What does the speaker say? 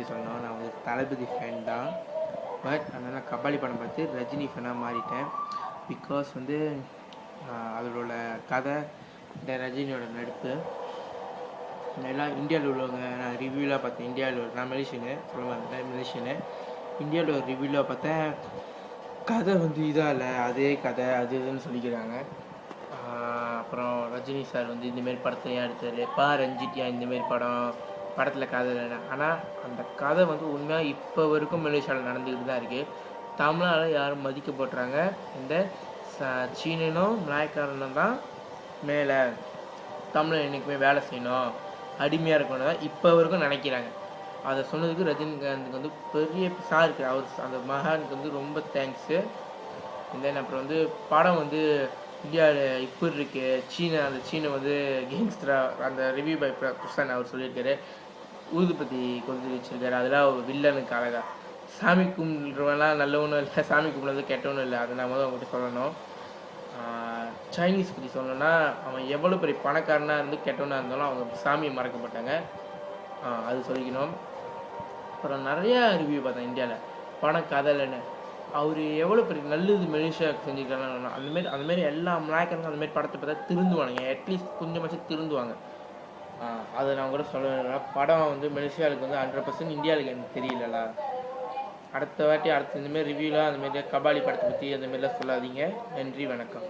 பற்றி சொல்லணும். நான் வந்து தளபதி ஃபேன் தான். பட் ஆனால் நான் கபாலி படம் பார்த்து ரஜினி ஃபேனாக மாறிட்டேன். பிகாஸ் வந்து அதோட கதை, இந்த ரஜினியோட நடிப்பு எல்லாம் இந்தியாவில் உள்ளவங்க நான் ரிவ்யூலாம் பார்த்தேன். இந்தியாவில் நான் மலேசியனு சொல்ல மாட்டேன், மலேசியனு. இந்தியாவில் ஒரு ரிவ்யூவில் பார்த்தேன், கதை வந்து இதாக இல்லை, அதே கதை அது இதுன்னு சொல்லிக்கிறாங்க. அப்புறம் ரஜினி சார் வந்து இந்தமாரி படத்தை ஏன் எடுத்தார், ரஞ்சித்யா இந்தமாரி படத்தில் கதை இல்லைன்னா. ஆனால் அந்த கதை வந்து உண்மையாக இப்போ வரைக்கும் மலேசியாவில் நடந்துக்கிட்டு தான் இருக்குது. தமிழ்நாட்டில் யாரும் மதிக்கப்படுறாங்க, இந்த சீனனும் மலாய்க்காரனும் தான் மேலே, தமிழ் என்றைக்குமே வேலை செய்யணும், அடிமையாக இருக்கணும் தான் இப்போ வரைக்கும் நினைக்கிறாங்க. அதை சொன்னதுக்கு ரஜினிகாந்துக்கு வந்து பெரிய சாருக்கு அவர் அந்த மகானுக்கு வந்து ரொம்ப தேங்க்ஸு. தென் அப்புறம் வந்து படம் வந்து இந்தியாவில் இப்படி இருக்கு, அந்த சீனை வந்து கேங்ஸ்டராக அந்த ரிவ்யூ பை புருஷன் அவர் சொல்லியிருக்காரு, ஊதுபத்தி கொண்டு வச்சிருக்காரு, அதெல்லாம் ஒரு வில்லனுக்கு அழகா. சாமி கும்பிட்றவெல்லாம் நல்லவனும் இல்லை, சாமி கும்பிட்றது கெட்டவனும் இல்லை, அதை நான் அவங்ககிட்ட சொல்லணும். சைனீஸ் பற்றி சொல்லணும்னா, அவன் எவ்வளோ பெரிய பணக்காரனாக இருந்து கெட்டவனாக இருந்தாலும் அவங்க சாமியை மறக்கப்பட்டாங்க, அது சொல்லிக்கணும். அப்புறம் நிறையா ரிவ்யூ பார்த்தேன் இந்தியாவில், பணம் கதைலன்னு. அவர் எவ்வளோ பெரிய நல்லது மலேசியாவுக்கு செஞ்சுருக்காங்க. அந்தமாரி எல்லா மலாய்க்காரங்க அந்தமாரி படத்தை பார்த்தா திருந்துவானுங்க, அட்லீஸ்ட் கொஞ்சமாச்சும் திருந்துவாங்க. அதை நான் கூட சொல்லுவேன். படம் வந்து மலேசியாவுக்கு வந்து 100%, இந்தியாவுக்கு எனக்கு தெரியலலா. அடுத்த இந்தமாரி ரிவ்யூலாம் அந்தமாரி கபாலி படத்தை பற்றி அந்தமாரிலாம் சொல்லாதீங்க. நன்றி, வணக்கம்.